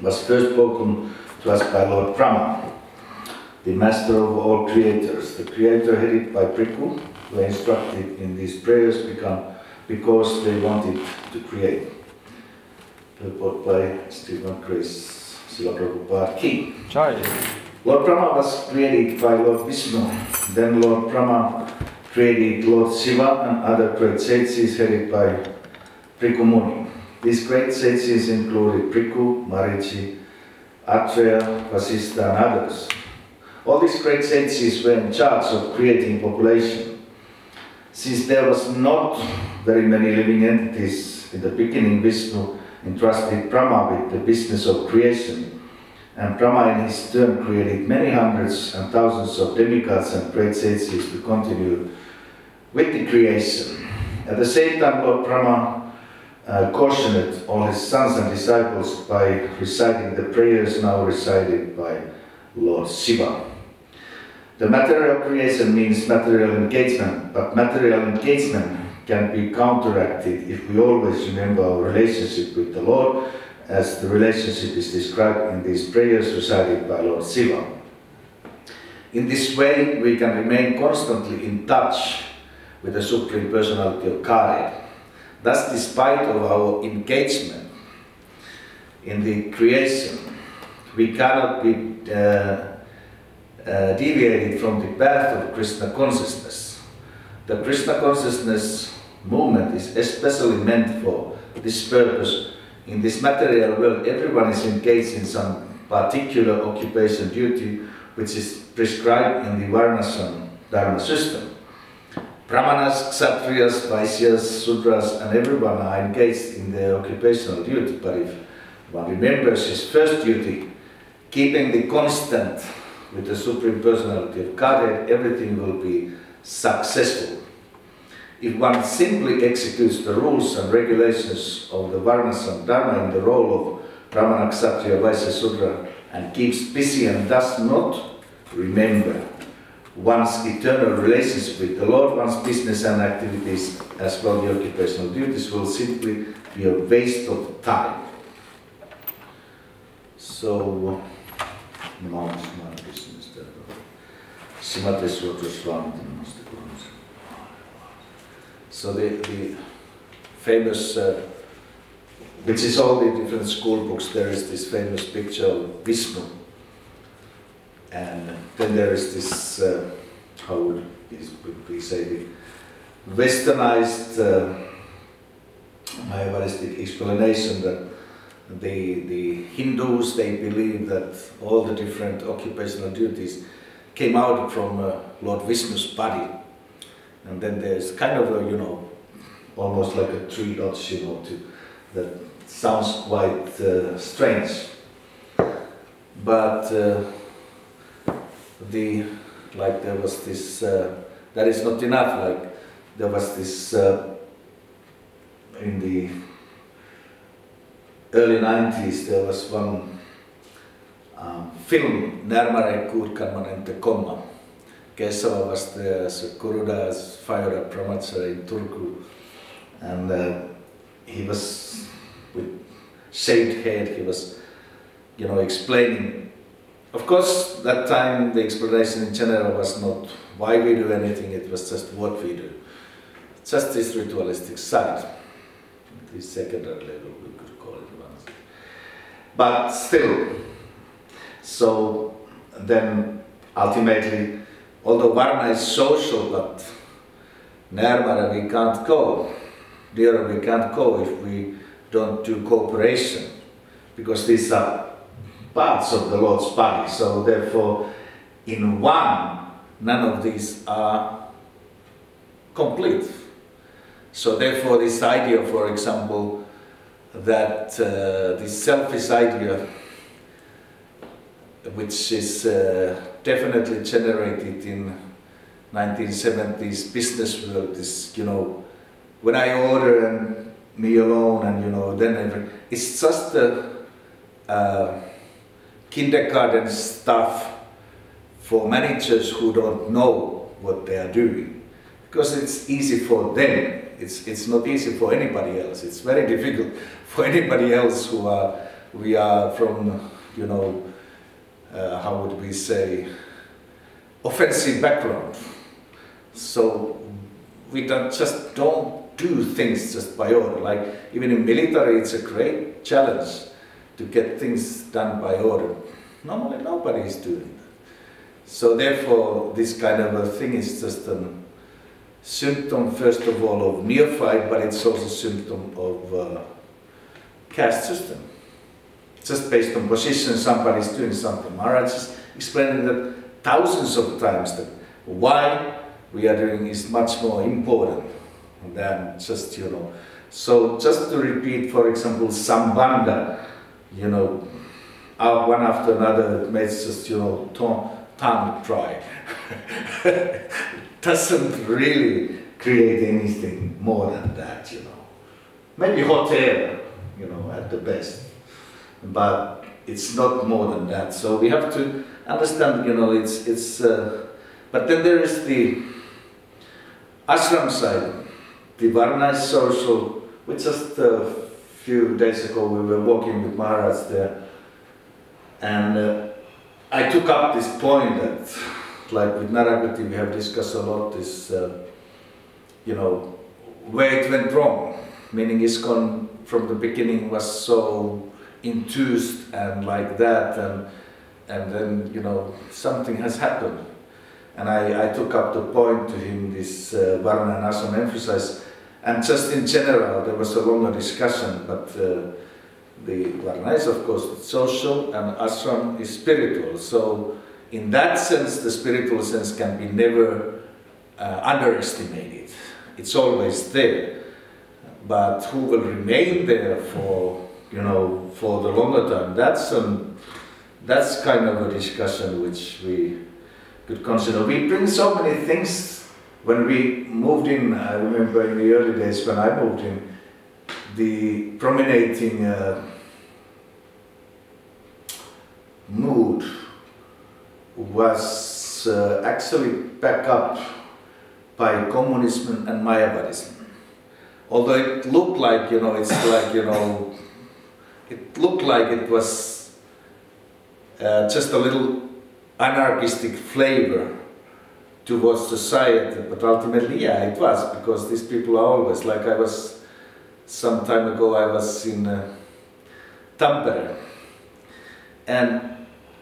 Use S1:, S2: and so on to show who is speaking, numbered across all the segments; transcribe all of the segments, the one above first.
S1: was first spoken to us by Lord Brahma, the master of all creators. The creator, headed by Priku, were instructed in these prayers because they wanted to create. Report by Stephen Grace, Srila Prabhupada Ki. Lord Brahma was created by Lord Vishnu. Then Lord Brahma created Lord Shiva and other great sages headed by Priku Muni. These great sages included Priku, Marichi, Atreya, Vasistha and others. All these great sages were in charge of creating population. Since there was not very many living entities in the beginning, Vishnu entrusted Brahma with the business of creation, and Brahma in his turn created many hundreds and thousands of demigods and great sages to continue with the creation. At the same time, Lord Brahma cautioned all his sons and disciples by reciting the prayers now recited by Lord Shiva. The material creation means material engagement, but material engagement can be counteracted if we always remember our relationship with the Lord, as the relationship is described in these prayers recited by Lord Shiva. In this way, we can remain constantly in touch with the Supreme Personality of Godhead. Thus, despite of our engagement in the creation, we cannot be deviated from the path of Krishna consciousness. The Krishna consciousness movement is especially meant for this purpose. In this material world, everyone is engaged in some particular occupation duty which is prescribed in the Varnashram Dharma system. Brahmanas, Kshatriyas, Vaishyas, Sudras and everyone are engaged in their occupational duty, but if one remembers his first duty, keeping the constant with the Supreme Personality of Godhead, everything will be successful. If one simply executes the rules and regulations of the Varnashram Dharma in the role of Brahmana, Kshatriya, Vaishya, Sudra and keeps busy and does not remember one's eternal relationship with the Lord, one's business and activities as well the occupational duties will simply be a waste of time. So, so the famous, which is all the different school books, there is this famous picture of Vishnu. And then there is this, how would we say, the westernized Mayavadistic explanation that the Hindus, they believe that all the different occupational duties came out from Lord Vishnu's body. And then there's kind of a, you know, almost like a three dots, you know, that sounds quite strange. But like there was this, that is not enough, like there was this, in the early 90s, there was one film, Närmare kuulkaman inte komma. Kesava was there as a Kurudas fired up brahmachari in Turku, and he was with shaved head, he was, you know, explaining. Of course, that time the explanation in general was not why we do anything, it was just what we do. Just this ritualistic side, the secondary level we could call it once. But still, so then ultimately, although Varna is social, but Närmare we can't go, nearer we can't go if we don't do cooperation, because these are parts of the Lord's body, so therefore in one, none of these are complete. So therefore this idea, for example, that this selfish idea, which is definitely generated in 1970s business world, is, you know, when I order and me alone and, you know, then it's just kindergarten stuff for managers who don't know what they are doing, because it's easy for them, it's not easy for anybody else. It's very difficult for anybody else who are we are from, you know, how would we say, offensive background. So we just don't do things just by order. Like even in military, it's a great challenge to get things done by order. Normally nobody is doing that. So therefore this kind of a thing is just a symptom first of all of neophyte, but it's also a symptom of caste system. Just based on position, somebody is doing something. Maharaj is explaining that thousands of times that why we are doing is much more important than just, you know. So just to repeat, for example, Sambandha, you know, one after another makes just, you know, tongue dry. Doesn't really create anything more than that, you know. Maybe hot air, you know, at the best. But it's not more than that. So we have to understand, you know, but then there is the ashram side, the Varna social, which just a few days ago we were walking with Maharaj there, and I took up this point that, like with Naragati, we have discussed a lot this, you know, where it went wrong, meaning ISKCON from the beginning was so enthused and like that, and then, you know, something has happened. And I took up the point to him, this Varna and Ashram emphasize, and just in general, there was a longer discussion, but the Varna is of course social and Ashram is spiritual. So in that sense, the spiritual sense can be never underestimated. It's always there. But who will remain there for, you know, for the longer time, that's kind of a discussion which we could consider. We bring so many things. When we moved in, I remember in the early days when I moved in, the prominating mood was actually backed up by communism and Mayavadism. Although it looked like, you know, it's like, you know, it looked like it was just a little anarchistic flavor towards society, but ultimately, yeah, it was, because these people are always, like I was, some time ago I was in Tampere, and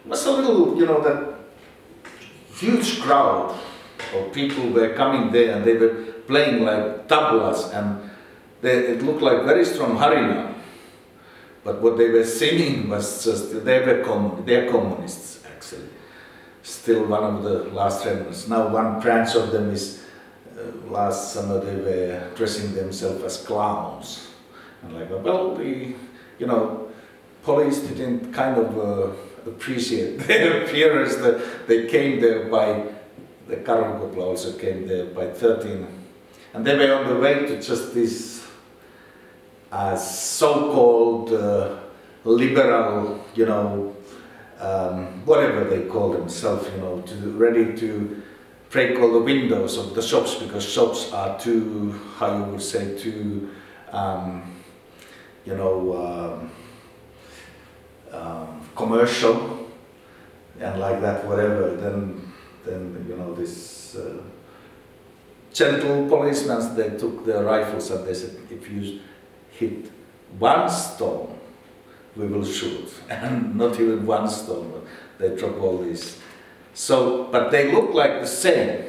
S1: it was a little, you know, that huge crowd of people were coming there and they were playing like tablas, and it looked like very strong Harinam. But what they were singing was just, they're communists actually. Still one of the last remnants. Now one branch of them is, last summer they were dressing themselves as clowns. And like, well, the, you know, police didn't kind of appreciate their appearance. That they came there by, the Karhukopla also came there by 13. And they were on the way to just this so-called liberal, you know, whatever they call themselves, you know, ready to break all the windows of the shops, because shops are too, how you would say, too, you know, commercial and like that, whatever. Then you know, this gentle policemen, they took their rifles and they said, if you hit one stone, we will shoot. And not even one stone, but they drop all these. So, but they look like the same.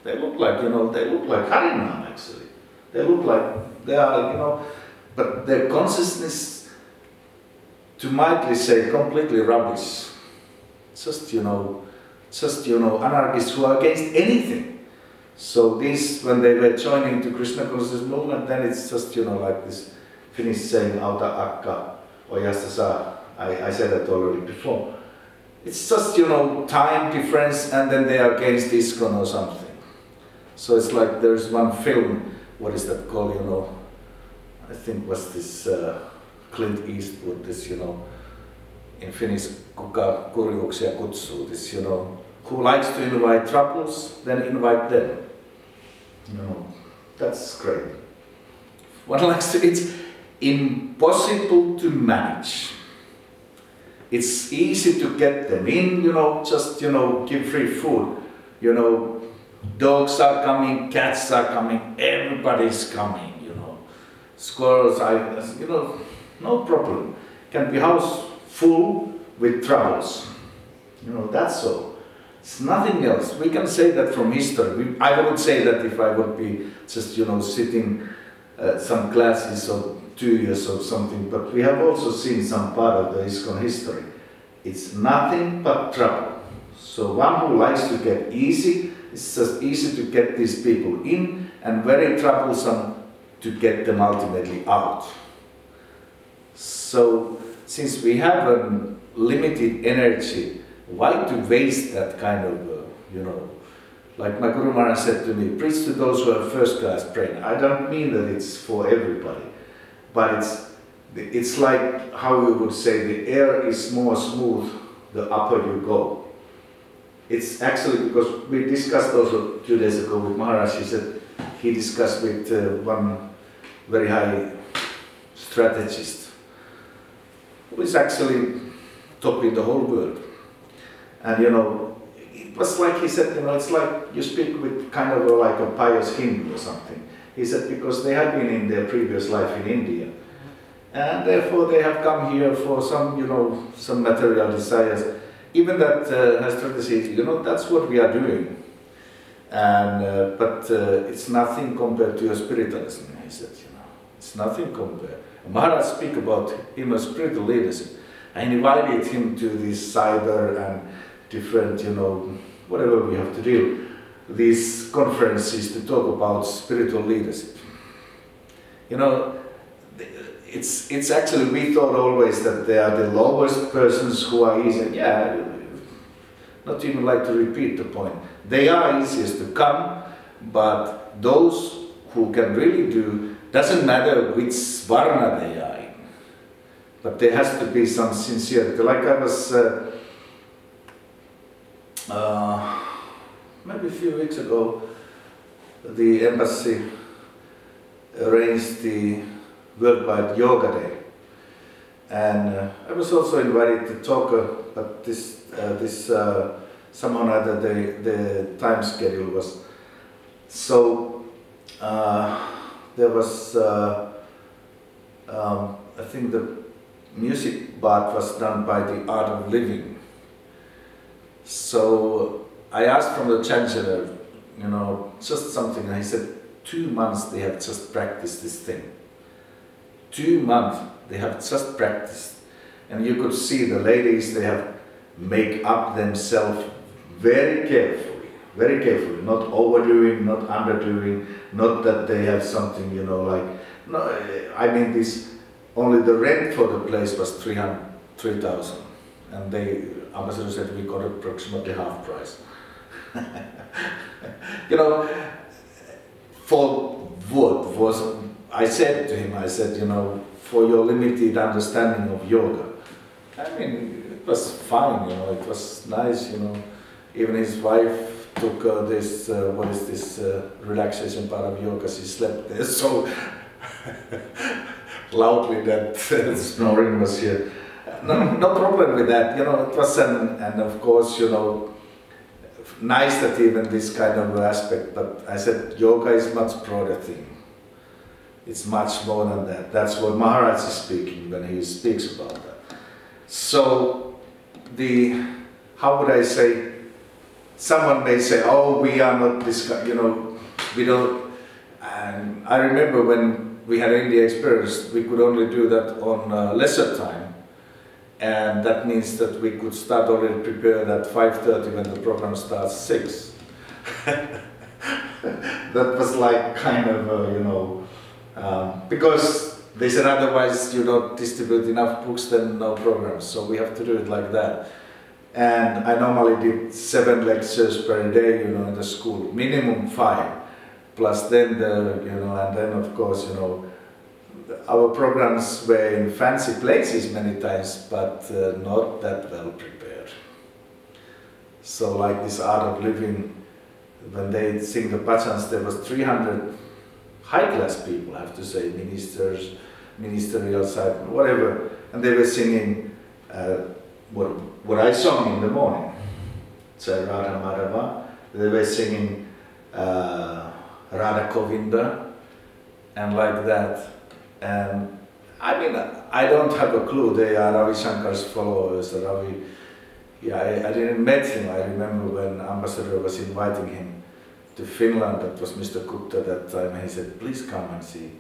S1: They look like, you know, they look like Harinam actually. They look like, they are, you know, but their consciousness, to mildly say, completely rubbish. Just, you know, anarchists who are against anything. So these, when they were joining to Krishna consciousness movement, then it's just, you know, like this Finnish saying, auta akka, ojasta saa. I said that already before. It's just, you know, time difference, and then they are against ISKCON or something. So it's like there's one film, what is that called, you know, I think was this Clint Eastwood, this, you know, in Finnish, kuka kurjuuksia kutsuu, this, you know, who likes to invite troubles, then invite them. You know, that's great. One likes to, it's impossible to manage. it's easy to get them in, just, give free food. Dogs are coming, cats are coming, everybody's coming, Squirrels, no problem. Can be house full with troubles. That's all. It's nothing else. We can say that from history. I would say that if I would be just, sitting some classes of 2 years or something, but we have also seen some part of the ISKCON history. It's nothing but trouble. So one who likes to get easy, it's just easy to get these people in and very troublesome to get them ultimately out. So since we have a limited energy, why to waste that kind of, like my Guru Maharaj said to me, preach to those who have first class brain. I don't mean that it's for everybody, but it's like how you would say the air is more smooth the upper you go. It's actually because we discussed also 2 days ago with Maharaj. He said he discussed with one very high strategist who is actually topping the whole world. And it was like he said, it's like you speak with kind of like a pious Hindu or something. He said because they had been in their previous life in India, and therefore they have come here for some, some material desires. Even that strategy, that's what we are doing. And but it's nothing compared to your spiritualism. He said, it's nothing compared. Maharaj speak about him as spiritual leadership. I invited him to this cyber and different, whatever we have to do, these conferences to talk about spiritual leadership. It's actually, we thought always that they are the lowest persons who are easy. Yeah, not even like to repeat the point. They are easiest to come, but those who can really do, doesn't matter which varna they are in, but there has to be some sincerity. Like I was, maybe a few weeks ago, the embassy arranged the Worldwide Yoga Day, and I was also invited to talk, but this somehow or other the time schedule was so. There was, I think the music part was done by the Art of Living. So I asked from the chancellor, just something, and he said 2 months they have just practiced this thing. 2 months they have just practiced, and you could see the ladies, they have make up themselves very carefully, not overdoing, not underdoing, not that they have something, like, no, I mean this, only the rent for the place was 3,000, and ambassador said we got approximately half price. For what was, I said to him, for your limited understanding of yoga. I mean, it was fine, it was nice, Even his wife took this, what is this, relaxation part of yoga, she slept there so loudly that snoring was here. No problem with that, it was, and of course, nice that even this kind of aspect, but I said yoga is much broader thing. It's much more than that. That's what Maharaj is speaking when he speaks about that. So, how would I say, someone may say, oh, we are not this, we don't, and I remember when we had India experience, we could only do that on lesser time, and that means that we could start already prepared at 5:30 when the program starts 6. That was like kind of, because they said otherwise you don't distribute enough books, then no programs, so we have to do it like that. And I normally did 7 lectures per day, in the school, minimum 5, plus then and then of course, our programs were in fancy places many times, but not that well prepared. So like this Art of Living, when they sing the bhajans, there was 300 high-class people, I have to say, ministers, ministerial side, whatever, and they were singing what I sung in the morning. So Radha Madhava, they were singing Radha Govinda and like that. And I mean, I don't have a clue. They are Ravi Shankar's followers. Ravi, yeah, I didn't meet him. I remember when ambassador was inviting him to Finland, that was Mr. Gupta that time, he said, please come and see.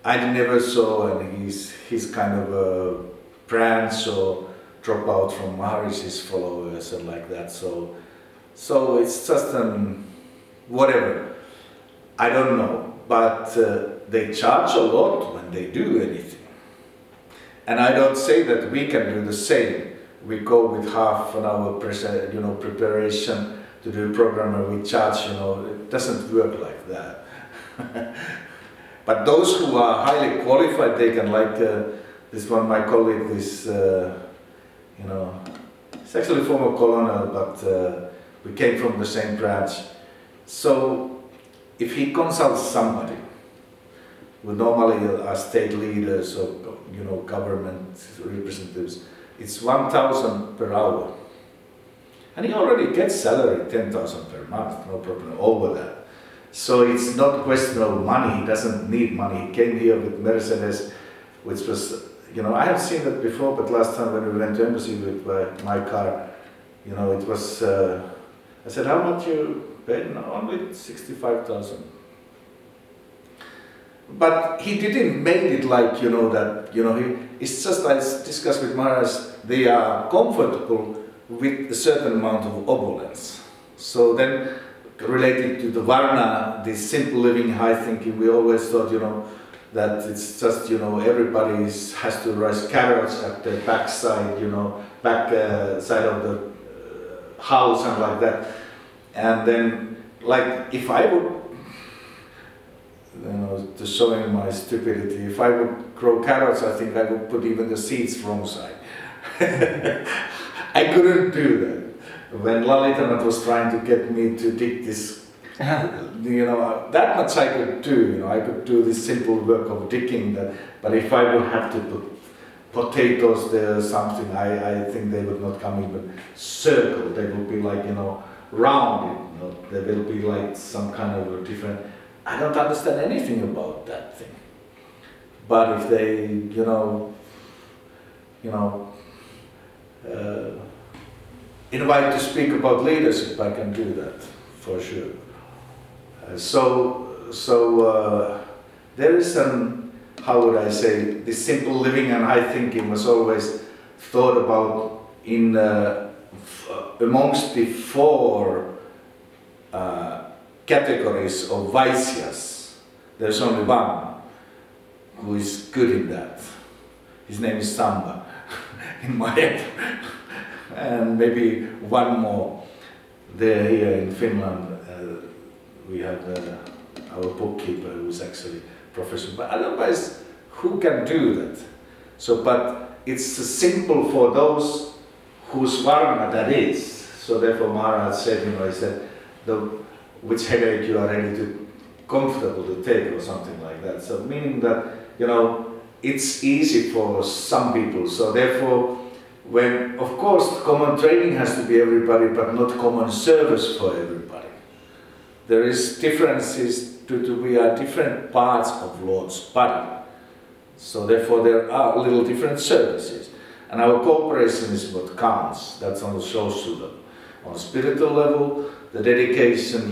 S1: I never saw, and he's kind of a branch or drop out from Maharishi's followers and like that. So it's just whatever. I don't know, but they charge a lot when they do anything. And I don't say that we can do the same. We go with half an hour preparation to do a program and we charge, it doesn't work like that. But those who are highly qualified, they can, like this one, my colleague, this, he's actually former colonel, but we came from the same branch. So if he consults somebody, who normally are state leaders or government representatives, it's 1,000 per hour. And he already gets salary 10,000 per month, no problem over that. So it's not a question of money, he doesn't need money. He came here with Mercedes, which was, I have seen that before, but last time when we went to embassy with my car, it was, I said, how much you paid? No, only 65,000. But he didn't make it like, it's just like I discussed with Maharaj, they are comfortable with a certain amount of opulence. So then, related to the Varna, this simple living, high thinking, we always thought, that it's just, everybody has to raise carrots at the back side, back side of the house and like that. And then, like, if I would, to showing my stupidity, if I would grow carrots, I think I would put even the seeds wrong side. I couldn't do that. When Lalita was trying to get me to dig this, that much I could do. I could do this simple work of digging that. But if I would have to put potatoes there or something, I think they would not come even circle. They would be like, rounded. They will be like some kind of a different. I don't understand anything about that thing. But if they, invite to speak about leadership, I can do that for sure. There is how would I say, this simple living and high thinking was always thought about in amongst the four categories of Vaisyas. There's only one who is good in that. His name is Samba in my head. And maybe one more. There here in Finland, we have our bookkeeper who is actually professional. But otherwise, who can do that? So, but it's simple for those whose varna that is. So therefore Maharaj said, he said, which headache you are ready to, comfortable to take or something like that. So meaning that, it's easy for some people. So therefore, when, of course, common training has to be everybody, but not common service for everybody. There is differences we are different parts of Lord's body. So therefore there are little different services. And our cooperation is what counts. That's on the social level. On the spiritual level, the dedication,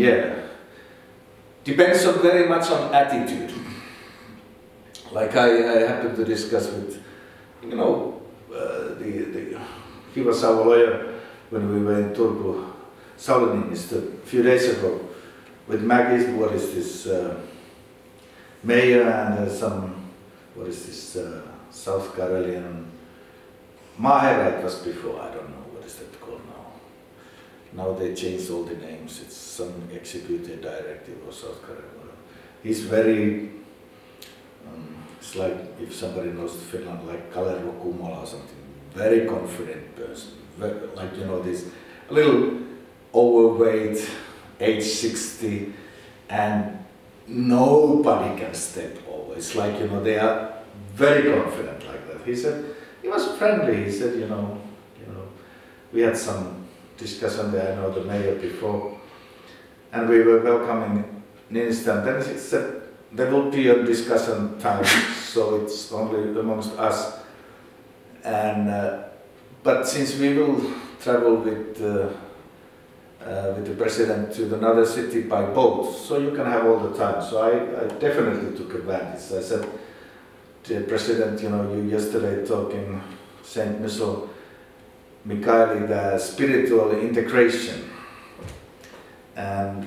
S1: depends very much on attitude. Like I happened to discuss with, he was our lawyer when we were in Turku, Saudinist, a few days ago, with Maggie, what is this, mayor and some, South Karelian, Mahera it was before, I don't know, what is that called now. Now they changed all the names, it's some executive directive or South Karelian. He's very, it's like if somebody knows Finland, like Kalervo Kummola or something, very confident person, like this little overweight, age 60, and nobody can step over. It's like, they are very confident like that. He said, he was friendly, he said, we had some discussion there, I know the mayor before, and we were welcoming Niinistö, and then he said there will be a discussion time, so it's only amongst us. And but since we will travel with the president to another city by boat, so you can have all the time. So I definitely took advantage. I said to the president, you know, you yesterday talking Saint Miso Mikaeli, the spiritual integration. And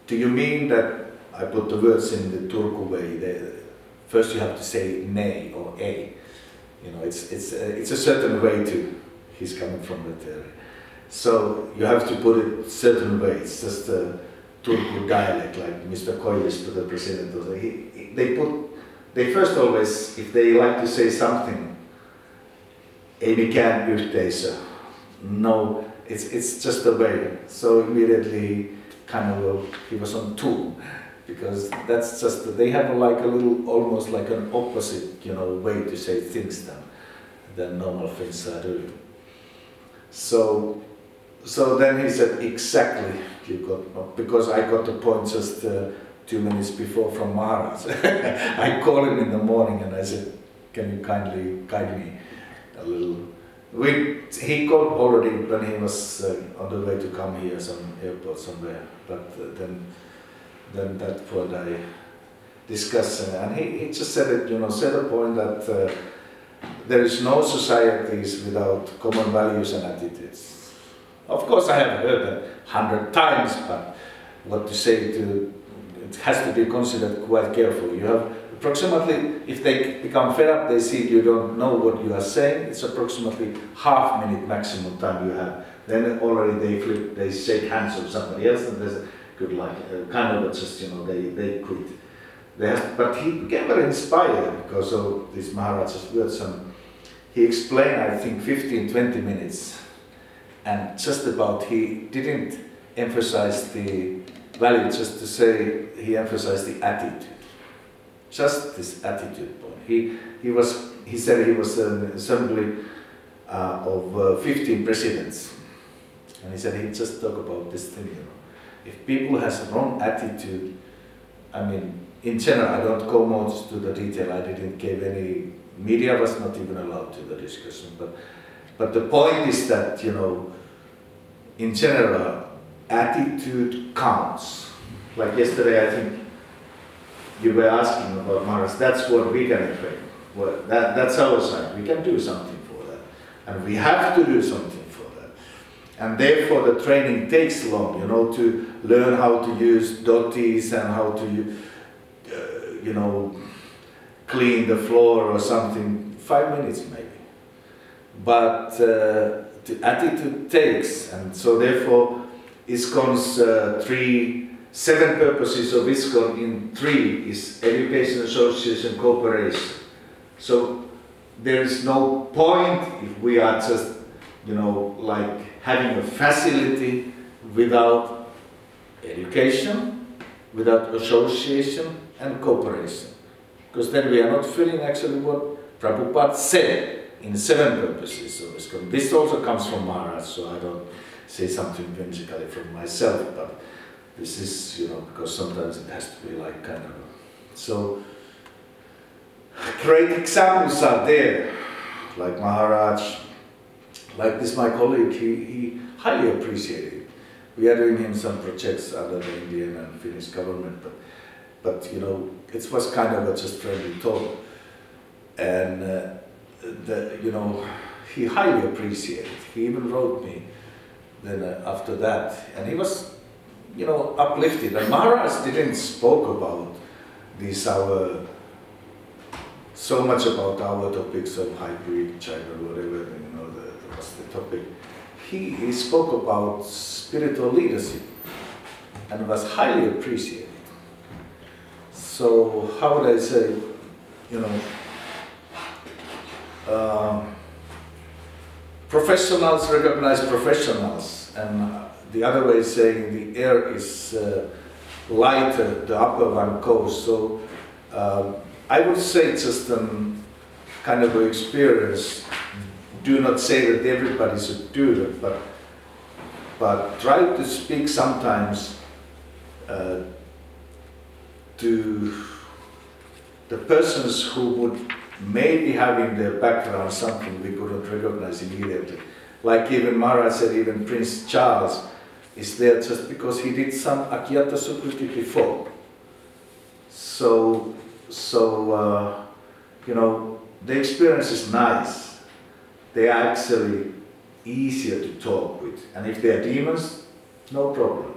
S1: do you mean that, I put the words in the Turku way, first you have to say ne or a. You know, it's a certain way to, he's coming from that area. So you have to put it certain way. It's just a Turku dialect, like Mr. Koivisto, the president. They first always, if they like to say something, ei mikään yhteisö. No, it's just a way. So immediately, he was on tool, because that's just, they have like a little, almost like an opposite, you know, way to say things than normal things are doing. So then he said, exactly, you got, because I got the point just 2 minutes before from Maharaj. I called him in the morning and I said, can you kindly guide me a little? He called already when he was on the way to come here, some airport somewhere, but then that point I discussed, and he just said it, you know, said the point that there is no societies without common values and attitudes. Of course I have heard that 100 times, but what to say to, it has to be considered quite carefully. You have approximately, if they become fed up, they see you don't know what you are saying, it's approximately half-minute maximum time you have. Then already they flip, they shake hands with somebody else, and there's a good luck, kind of just, you know, they quit. But he became very inspired because of this Maharaj's words, and he explained, I think, 15-20 minutes, and just about, he didn't emphasize the value, just to say, he emphasized the attitude. Just this attitude point. He said he was an assembly of 15 presidents, and he said he just talk about this thing, you know. If people has a wrong attitude, I mean, in general, I don't go more to the detail, I didn't give any, media was not even allowed to the discussion, but the point is that, you know, in general, attitude counts. Like yesterday, I think, you were asking about Maharaj, that's what we can expect. Well, that's our side, we can do something for that. And we have to do something for that. And therefore the training takes long, you know, to learn how to use dhotis and how to, you know, clean the floor or something, 5 minutes maybe. But the attitude takes, and so therefore ISKCON's 7 purposes of ISKCON in 3 is education, association, cooperation. So there is no point if we are just, you know, like having a facility without education, without association and cooperation. Because then we are not filling actually what Prabhupada said in 7 purposes of ISKCON. This also comes from Maharaj, so I don't say something whimsically from myself, but this is, you know, because sometimes it has to be like kind of, so great examples are there, like Maharaj, like this my colleague, he highly appreciated it. We are doing him some projects under the Indian and Finnish government, but you know, it was kind of a just friendly talk, and you know, he highly appreciated it. He even wrote me then after that, and he was, you know, uplifted. And Maharaj didn't spoke about these so much about our topics of hybrid China or whatever, you know, that was the topic. He spoke about spiritual leadership and was highly appreciated. So how would I say, you know, professionals recognize professionals, and the other way is saying the air is lighter, the upper one goes. So I would say just kind of an experience do not say that everybody should do that, but try to speak sometimes to the persons who would maybe have in their background something we couldn't recognize immediately. Like even Maharaj said, even Prince Charles is there just because he did some Akhyata Sukriti before. So you know, the experience is nice. They are actually easier to talk with. And if they are demons, no problem.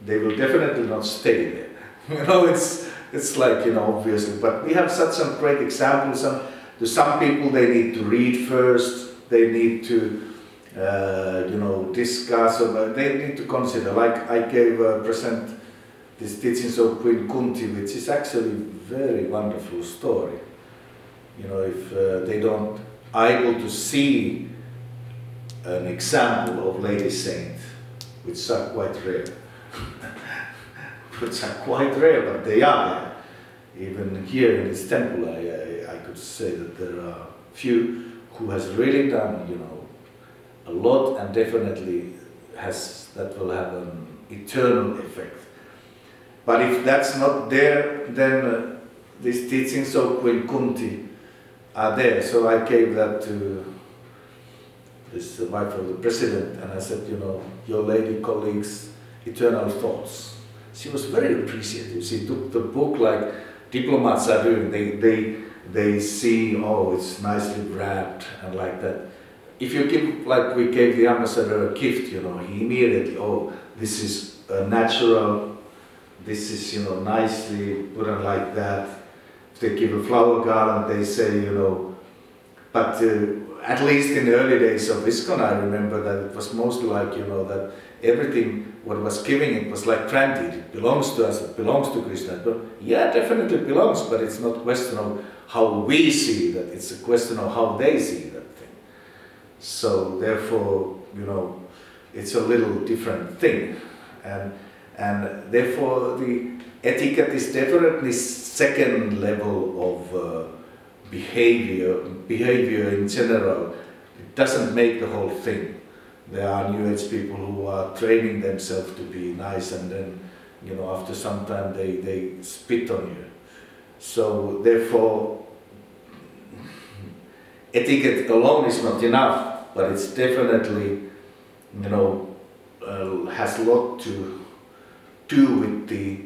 S1: They will definitely not stay there. You know, it's like, you know, obviously. But we have such some great examples. To some people, they need to read first. They need to, you know, discuss. Or they need to consider. Like I gave present this teachings of Queen Kunti, which is actually a very wonderful story. You know, if they don't able to see an example of Lady Saint, which are quite rare. Which are quite rare, but they are there. Even here in this temple, I could say that there are few who has really done, you know, a lot, and definitely that will have an eternal effect. But if that's not there, then these teachings of Queen Kunti are there. So I gave that to this wife of the president, and I said, you know, your lady colleagues' eternal thoughts. She was very appreciative. She took the book like diplomats are doing. They see, oh, it's nicely wrapped and like that. If you give, like we gave the ambassador a gift, you know, he immediately, oh, this is natural. This is, you know, nicely put on like that. If they give a flower garland, they say, you know, but at least in the early days of ISKCON, I remember that it was mostly like, you know, that everything, what was giving it was like granted. It belongs to us, it belongs to Krishna. But yeah, definitely belongs, but it's not a question of how we see that, it's a question of how they see that thing. So therefore, you know, it's a little different thing. And therefore the etiquette is definitely second level of behavior in general. It doesn't make the whole thing. There are New Age people who are training themselves to be nice, and then, you know, after some time they spit on you. So therefore, etiquette alone is not enough, but it's definitely, you know, has a lot to do with the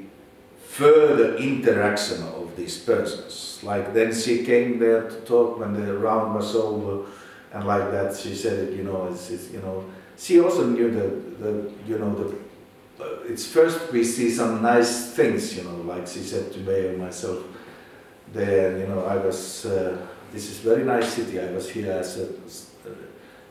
S1: further interaction of these persons. Like then she came there to talk when the round was over, and like that she said, you know, it's you know, she also knew you know, it's first we see some nice things, you know, like she said to me and myself there, you know, I was, this is very nice city, I was here as a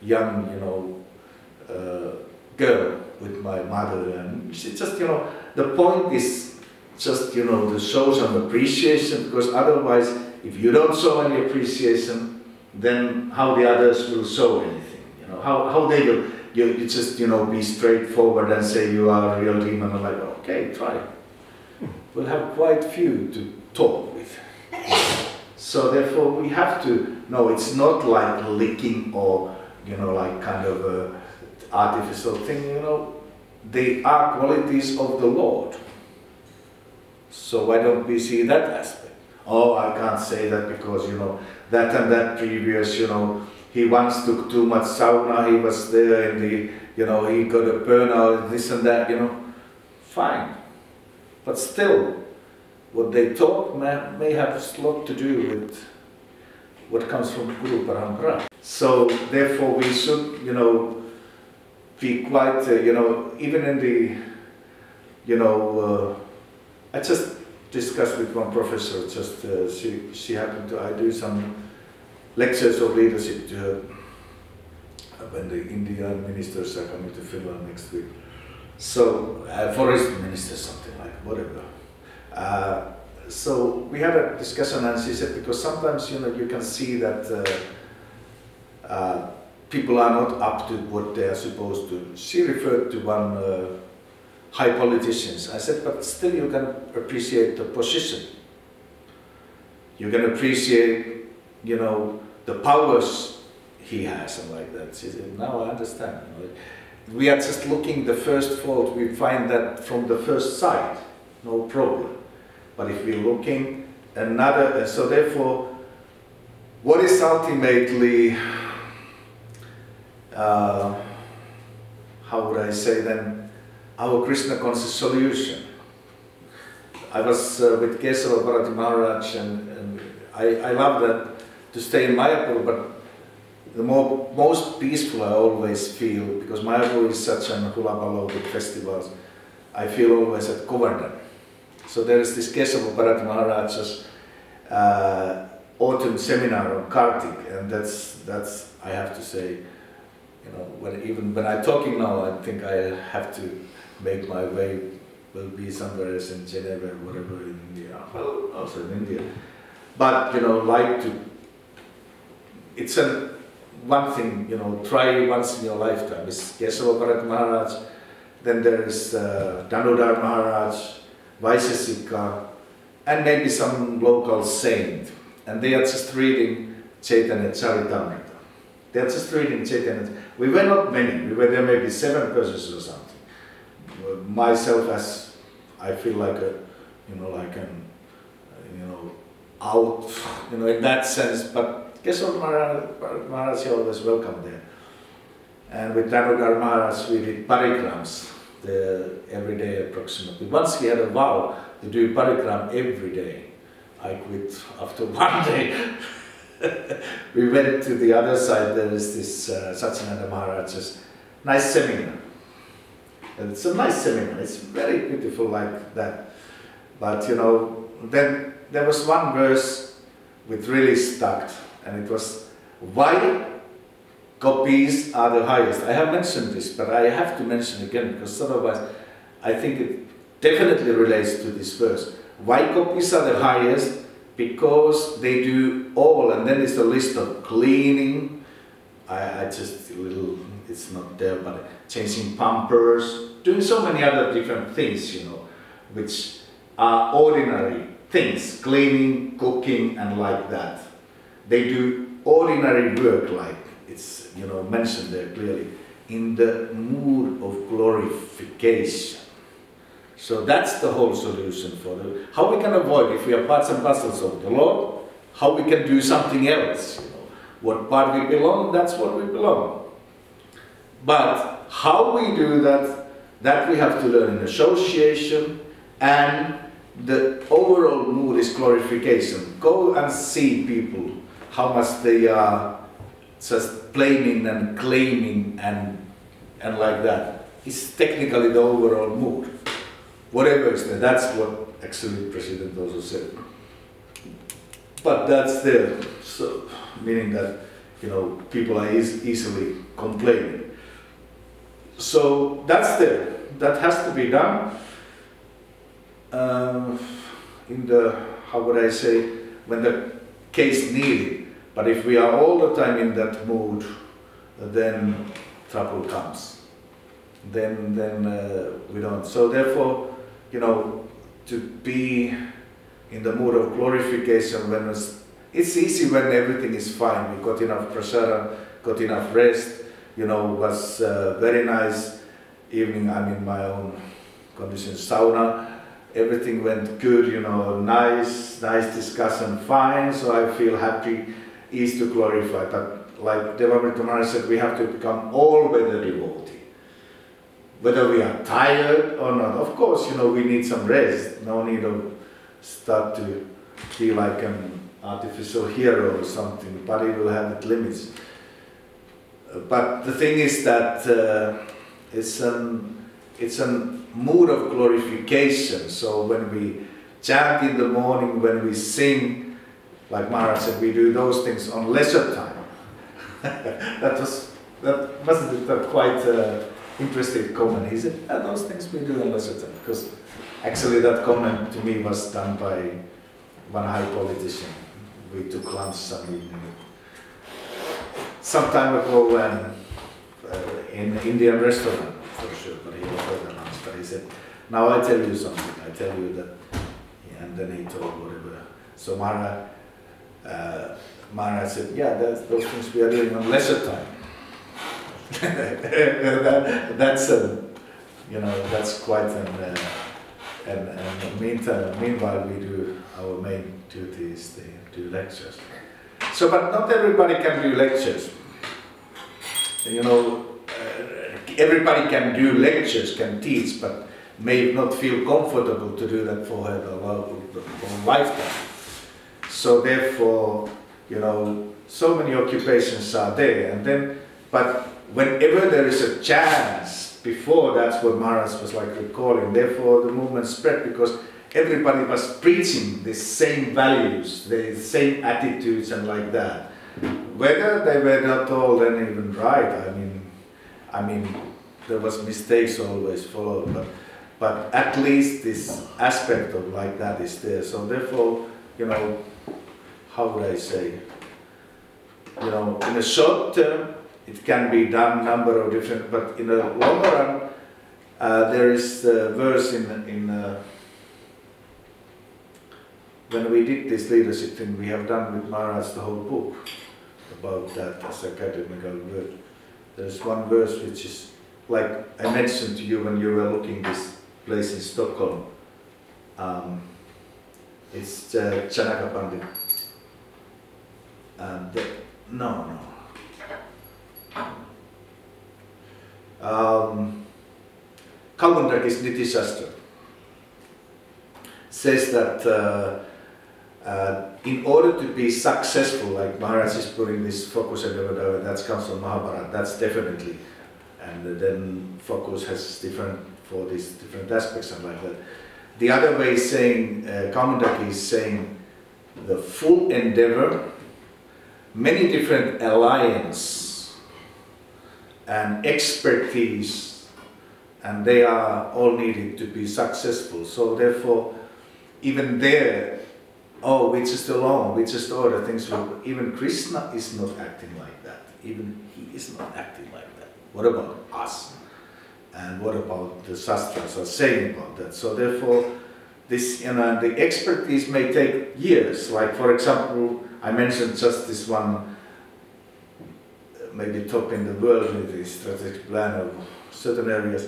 S1: young, you know, girl with my mother, and she just, you know, the point is just, you know, to show some appreciation, because otherwise, if you don't show any appreciation, then how the others will show anything, you know, how they will, you just, you know, be straightforward and say you are a real demon, and like, okay, try. We'll have quite few to talk with. So therefore we have to know it's not like licking or, you know, like kind of a artificial thing, you know, they are qualities of the Lord. So why don't we see that aspect? Oh, I can't say that because, you know, that and that previous, you know, he once took too much sauna, he was there in the, you know, he got a burnout, this and that, you know, fine. But still, what they taught may have a lot to do with what comes from Guru Parampara. So therefore we should, you know, be quite, you know, even in the, you know, I just discussed with one professor, just she happened to, I do some lectures of leadership to her when the Indian ministers are coming to Finland next week. So, forest minister, something like, whatever. So we had a discussion, and she said, because sometimes, you know, you can see that people are not up to what they are supposed to. She referred to one high politicians. I said, but still you can appreciate the position. You can appreciate, you know, the powers he has and like that. She said, now I understand. You know, we are just looking the first fault, we find that from the first sight, no problem. But if we're looking another, so therefore, what is ultimately, how would I say then, our Krishna conscious solution? I was with Kesava Bharati Maharaj, and I love that to stay in Mayapur, but the most peaceful I always feel, because Mayapur is such an hula with festivals, I feel always at Govardhan. So there is this Kesava Bharati Maharaj's autumn seminar on Kartik, and that's I have to say, you know, even when I'm talking now, I think I have to make my way, will be somewhere else in Geneva or whatever in India, well, also in India. But, you know, like to, it's one thing, you know, try once in your lifetime. It's Kesava Bharati Maharaj, then there is Danodar Maharaj, Vaisesika, and maybe some local saint. And they are just reading Chaitanya Charitamrita. They are just reading Chaitanya. We were not many, we were there maybe 7 persons or something. Myself, as I feel like a, you know, like an, you know, out, you know, in that sense, but Kesava Maharaj is always welcome there. And with Danodar Maharaj we did parikrams every day approximately. Once he had a vow to do parikram every day. I quit after 1 day. We went to the other side, there is this Satyananda Maharaj's nice seminar. And it's a nice seminar, it's very beautiful like that. But you know, then there was one verse which really stuck, and it was, why copies are the highest? I have mentioned this, but I have to mention again, because otherwise I think it definitely relates to this verse. Why copies are the highest? Because they do all, and then it's a list of cleaning, I just, it's not there, but changing pampers, doing so many other different things, you know, which are ordinary things, cleaning, cooking, and like that. They do ordinary work, like it's, you know, mentioned there clearly, in the mood of glorification. So that's the whole solution for how we can avoid, if we are parts and parcels of the Lord, how we can do something else, you know. What part we belong, that's what we belong. But how we do that we have to learn in association, and the overall mood is glorification. Go and see people, how much they are just blaming and claiming and like that. It's technically the overall mood. Whatever is there, that's what actually President also said. But that's there, so meaning that, you know, people are easily complaining. So that's there. That has to be done in the, how would I say, when the case needed. But if we are all the time in that mood, then trouble comes. Then we don't. So therefore, you know, to be in the mood of glorification when it's easy when everything is fine. We got enough prasara, got enough rest, you know, was very nice evening. I'm in my own conditions, sauna, everything went good, you know, nice discussion, fine, so I feel happy, easy to glorify. But like Devamrita Maharaj said, we have to become all-weather devotee. Whether we are tired or not. Of course, you know, we need some rest. No need to start to be like an artificial hero or something. The body will have its limits. But the thing is that it's a mood of glorification. So when we chant in the morning, when we sing, like Maharaj said, we do those things on leisure time. that wasn't quite interesting comment. He said, those things we do on leisure time, because actually that comment to me was done by one high politician. We took lunch some evening, some time ago, and in an Indian restaurant for sure, but he offered the lunch. But he said, now I tell you something, I tell you that, and then he told whatever. So Maharaj, Maharaj said, yeah, those things we are doing on lesser time. That's quite and meanwhile we do our main duty is to do lectures. So, but not everybody can do lectures. Everybody can do lectures, can teach, but may not feel comfortable to do that for her lifetime. So therefore, so many occupations are there, but whenever there is a chance, before that's what Maharaj was like recalling, therefore the movement spread because everybody was preaching the same values, the same attitudes and like that. Whether they were not all then even right, I mean, there was mistakes always followed, but at least this aspect of like that is there. So therefore, how would I say? In a short term, it can be done number of different, but in the longer run, there is a verse when we did this leadership thing, we have done with Maharaj the whole book about that as academical word. There is one verse which is, like I mentioned to you when you were looking this place in Stockholm. It's Chanaka Pandit. And no. Kaupundaki's Niti Shastra says that in order to be successful, like Maharaj is putting this focus and that comes from Mahabharata, that's definitely, and then focus has different for these different aspects and like that. The other way is saying, Kaumundaki is saying the full endeavor, many different alliance and expertise, and they are all needed to be successful. So therefore, even there, we just alone, we just order things. Even Krishna is not acting like that. Even he is not acting like that. What about us? And what about the Shastras are saying about that? So therefore, this, the expertise may take years. Like for example, I mentioned just this one, maybe top in the world with the strategic plan of certain areas,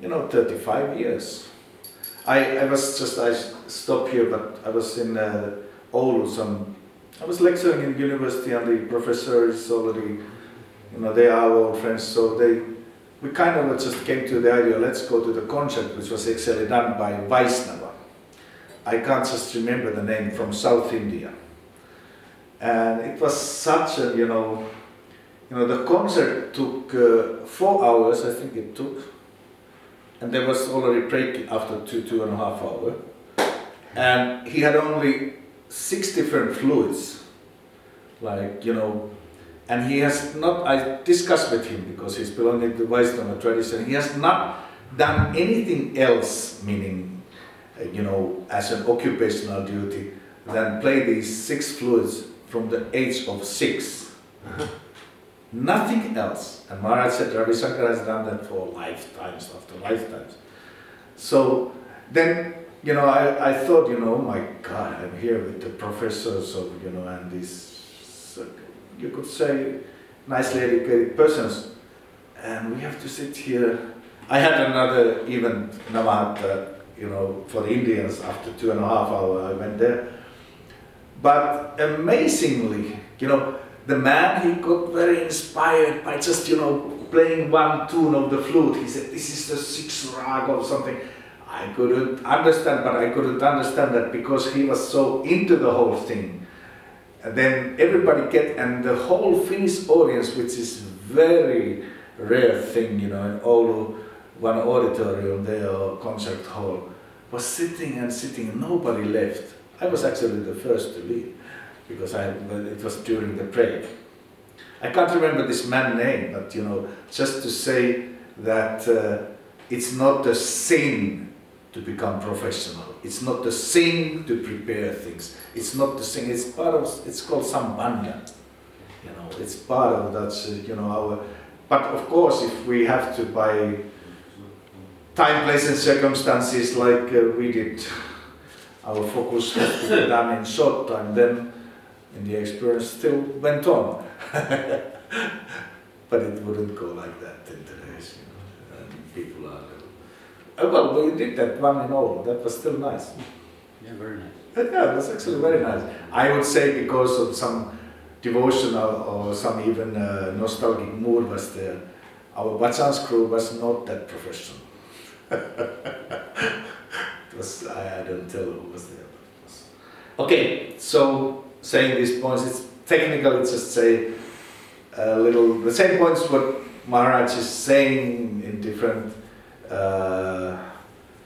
S1: 35 years. I stopped here, but I was in Oulu. I was lecturing in university, and the professor is already, they are our old friends, so we kind of just came to the idea, let's go to the concert, which was actually done by Vaisnava. I can't just remember the name, from South India. And it was such a, the concert took 4 hours, I think it took. And there was already break after 2.5 hours. And he had only 6 different fluids, and he has not, I discussed with him because he's belonging to Vaishnava tradition, he has not done anything else, meaning, as an occupational duty, than play these 6 fluids from the age of 6. Nothing else. And Maharaj said Ravi Shankar has done that for lifetimes after lifetimes. So then, I thought, oh my God, I'm here with the professors of, and these, you could say, nicely educated persons, and we have to sit here. I had another event, Navahat, for the Indians after 2.5 hours, I went there. But amazingly, the man, he got very inspired by just, playing one tune of the flute. He said, this is the 6th rag or something. I couldn't understand, but I couldn't understand that because he was so into the whole thing. And then everybody and the whole Finnish audience, which is very rare thing, in Oulu, one auditorium there, or concert hall, was sitting and sitting, and nobody left. I was actually the first to leave, because it was during the break. I can't remember this man's name, but just to say that it's not a sin to become professional. It's not a sin to prepare things. It's not the sin. It's part of. It's called sambandha. It's part of that. Our. But of course, if we have to, by time, place, and circumstances, like we did, our focus has to be done in short time. Then
S2: and the experience still went on. But it wouldn't go like that in today's, people are well, we did that one in all, that was still nice.
S3: Yeah, very nice.
S2: Yeah, it was actually very nice. I would say because of some devotional or some even nostalgic mood was there. Our Bachans crew was not that professional. It was, I don't tell who was there. But it was. Okay, so saying these points, it's technical, it's just say a little, the same points what Maharaj is saying in different,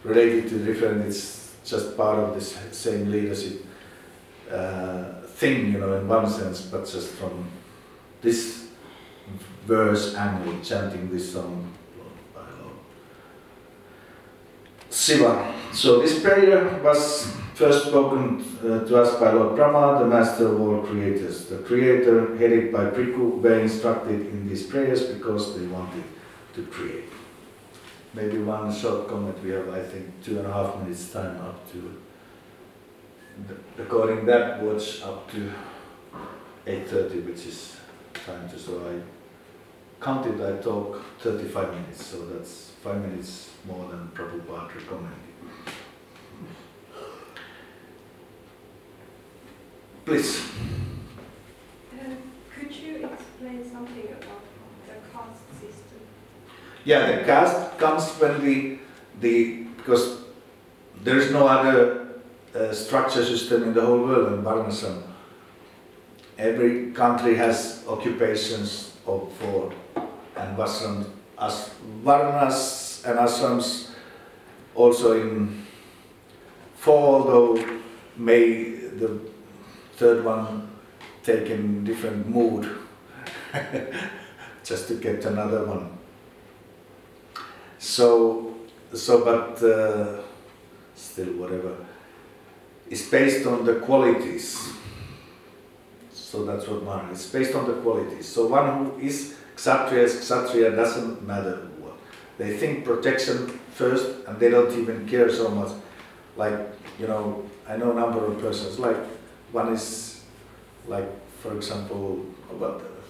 S2: related to different, it's just part of this same leadership thing, in one sense, but just from this verse angle, chanting this song by Lord Shiva. So this prayer was first spoken to us by Lord Brahma, the master of all creators. The creator, headed by Bhikkhu, were instructed in these prayers because they wanted to create. Maybe one short comment, we have I think 2.5 minutes time up to, according that watch, up to 8:30, which is time to, so I counted, I talk 35 minutes, so that's 5 minutes more than Prabhupada recommended. Please.
S4: Could you explain something about the caste system?
S2: Yeah, the caste comes when because there is no other structure system in the whole world than Varnasam. Every country has occupations of 4, and Varnas and Asrams also in 4, although may the third one take in different mood just to get another one. But still whatever, it's based on the qualities. So that's what one is, based on the qualities. So one who is Kshatriya doesn't matter what. They think protection first and they don't even care so much. Like, I know a number of persons, like one is like, for example,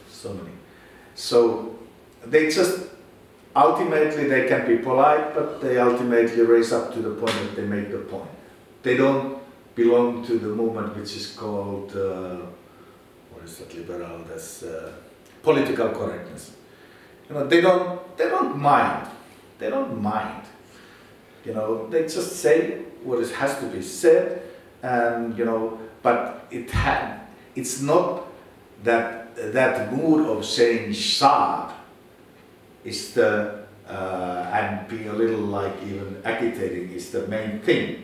S2: so many. So they just, ultimately they can be polite, but they ultimately raise up to the point that they make the point. They don't belong to the movement which is called, what is that, liberal, that's political correctness. They don't mind. They don't mind. They just say what has to be said, and but it's not that mood of saying sad is the and being a little like even agitating is the main thing.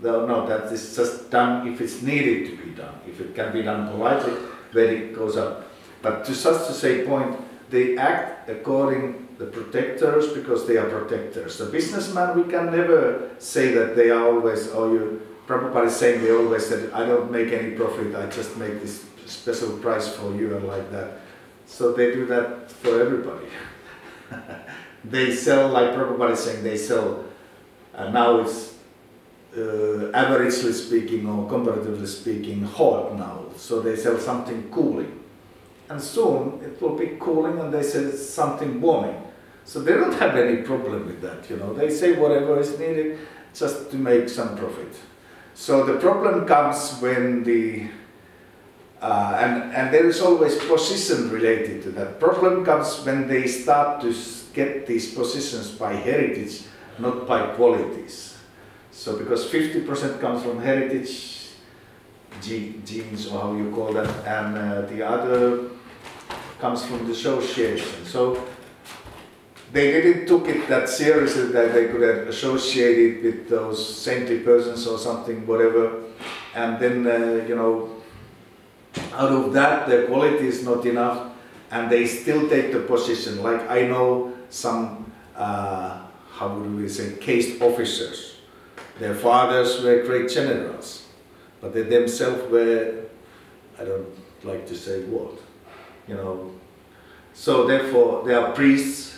S2: No, that is just done if it's needed to be done. If it can be done politely, then it goes up. But to such a say point, they act according the protectors because they are protectors. The businessman, we can never say that they are always, Prabhupada is saying they always said, I don't make any profit, I just make this special price for you and like that. So they do that for everybody. They sell, like Prabhupada is saying, they sell, now it's averagely speaking or comparatively speaking hot now. So they sell something cooling. And soon it will be cooling and they sell something warming. So they don't have any problem with that, They say whatever is needed just to make some profit. So the problem comes when and there is always position related to that. Problem comes when they start to get these positions by heritage, not by qualities. So because 50% comes from heritage, genes or how you call that, and the other comes from the association. So they didn't took it that seriously that they could have associated with those saintly persons or something, whatever, and then out of that the quality is not enough, and they still take the position. Like I know some, how would we say, caste officers. Their fathers were great generals, but they themselves were, I don't like to say what, So therefore, there are priests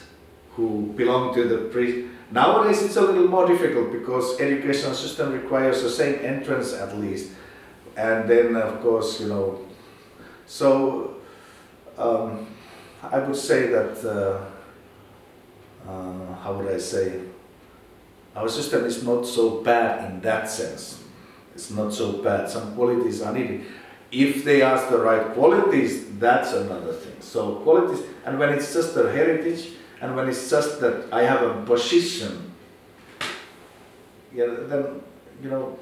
S2: who belong to the priest. Nowadays it's a little more difficult because educational system requires the same entrance at least. And then of course, So I would say that, how would I say, our system is not so bad in that sense. It's not so bad. Some qualities are needed. If they ask the right qualities, that's another thing. So qualities, and when it's just a heritage, and when it's just that I have a position, yeah, then, you know,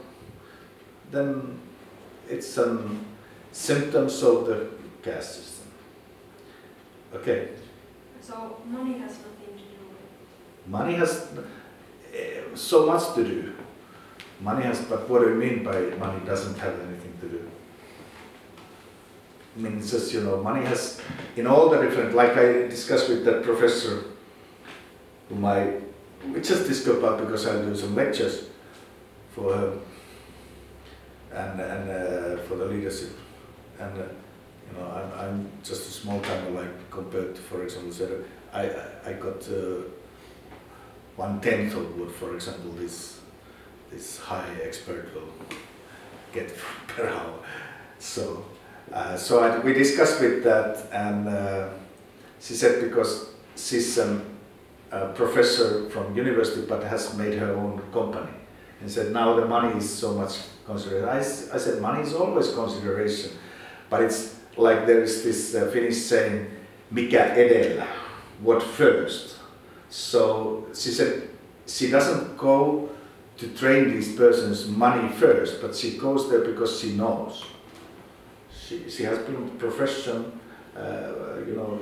S2: then it's some symptoms of the caste system. Okay.
S4: So money has nothing to do with.
S2: Money has so much to do. Money has, but what do you mean by money doesn't have anything to do? I mean, it's just, you know, money has, in all the different, like I discussed with that professor, whom we just discussed about because I do some lectures for her and for the leadership. And, you know, I'm just a small timer, like compared to, for example, said, I got 1/10 of what, for example, this high expert will get per hour. So, we discussed with that, and she said because she's a professor from university but has made her own company, and said now the money is so much consideration. I said money is always consideration, but it's like there is this Finnish saying, mikä edellä, what first. So she said she doesn't go to train these persons money first, but she goes there because she knows. She has been profession, you know,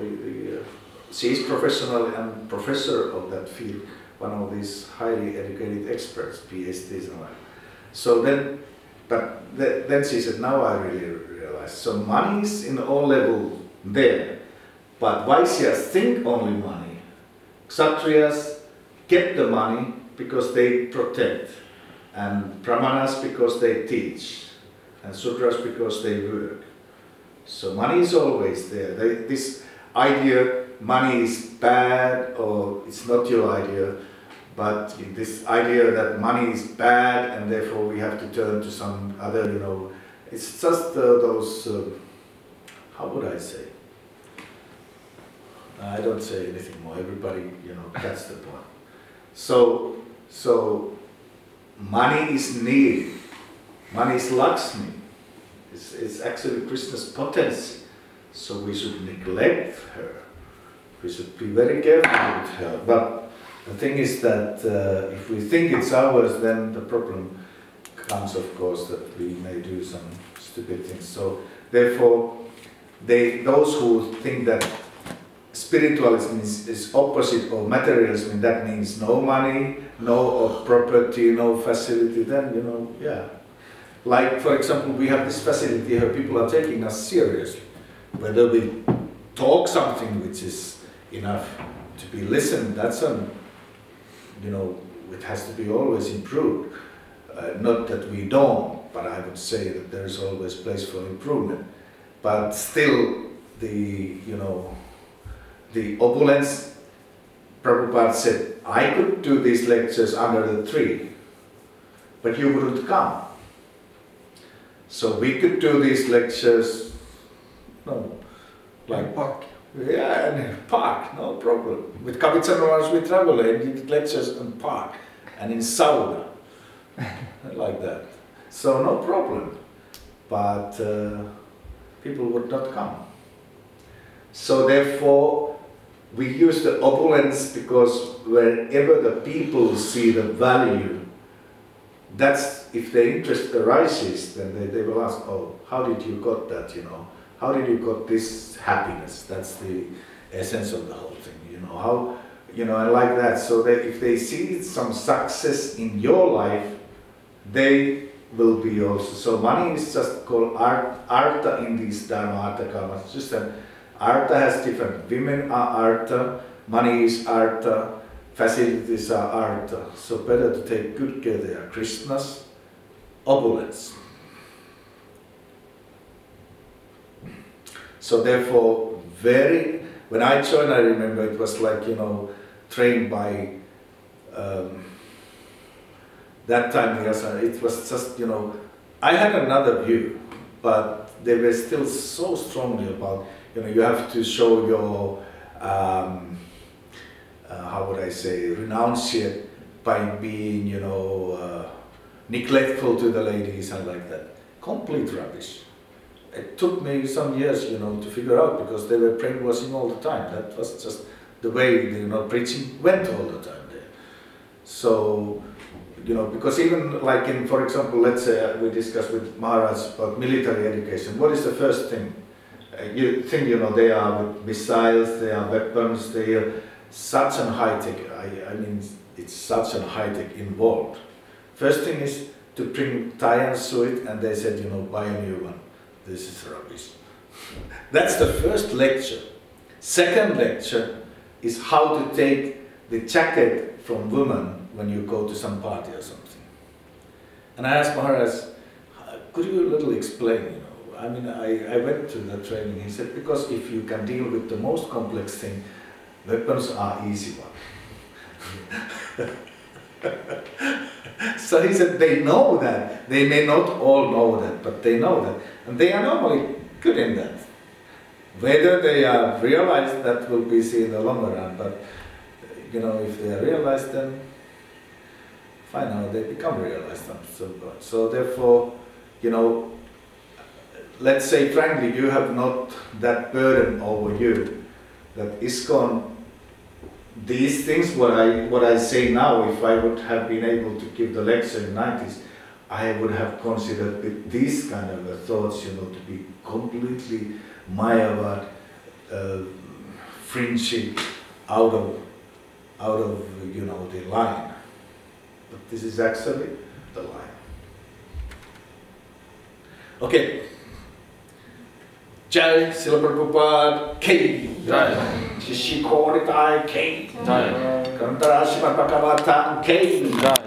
S2: she is professional and professor of that field, one of these highly educated experts, PhDs and all. So then, then she said, now I really realize. So money is in all level there, but Vaishyas think only money. Kshatriyas get the money because they protect, and Brahmanas because they teach, and Sudras because they work. So money is always there. This idea, money is bad, or it's not your idea, but this idea that money is bad and therefore we have to turn to some other, you know, it's just those, how would I say? I don't say anything more, everybody, you know, gets the point. So money is needed, money is Lakshmi, it's actually Krishna's potency, so we should neglect her, we should be very careful with her, but the thing is that if we think it's ours, then the problem comes, of course, that we may do some stupid things. So therefore, those who think that spiritualism is opposite of materialism, that means no money, no property, no facility, then, you know, yeah. Like, for example, we have this facility here, people are taking us seriously. Whether we talk something which is enough to be listened, that's you know, it has to be always improved. Not that we don't, but I would say that there is always place for improvement. But still, you know, the opulence, Prabhupada said, I could do these lectures under the tree, but you wouldn't come. So we could do these lectures, no, like
S3: park.
S2: Yeah, in a park, no problem. With Kavitsanavans we travel and did lectures in park and in sauna, like that. So no problem, but people would not come. So therefore, we use the opulence because wherever the people see the value, that's, if their interest arises, then they will ask, oh, how did you got that, you know? How did you got this happiness? That's the essence of the whole thing, you know, how, you know, and like that. So that if they see some success in your life, they will be also. So money is just called artha in these dharma, artha, karma. It's just that artha has different, women are artha, money is artha, facilities are artha. So better to take good care, they are Krishna's opulence. So therefore, when I joined, I remember it was like, you know, trained by, that time, it was just, you know, I had another view, but they were still so strongly about, you know, you have to show your, how would I say, renunciate by being, you know, neglectful to the ladies and like that. Complete rubbish. It took me some years, you know, to figure out, because they were brainwashing all the time. That was just the way, you know, preaching went all the time there. So, you know, because even like in, for example, let's say we discussed with Maharaj about military education. What is the first thing? You think, you know, they are with missiles, they are weapons, they are such a high-tech, I mean, it's such a high-tech involved. First thing is to bring tires to it, and they said, you know, buy a new one. This is rubbish. That's the first lecture. Second lecture is how to take the jacket from women when you go to some party or something. And I asked Maharaj, could you a little explain, you know? I mean, I went to the training. He said, because if you can deal with the most complex thing, weapons are easy one. So he said, they know that. They may not all know that, but they know that. And they are normally good in that. Whether they are realized, that will be seen in the longer run, but you know, if they are realized, then fine, now they become realized. So therefore, you know, let's say frankly, you have not that burden over you, that ISKCON, these things, what I say now, if I would have been able to give the lecture in the 90s, I would have considered with these kind of thoughts, you know, to be completely Mayavad, fringy, out of you know, the line. But this is actually the line. Okay. Jai Srila Prabhupada K.
S3: Jai.
S2: Shishikoritai K.
S3: Jai.
S2: Kantarashima Bhagavatam K.
S3: Jai.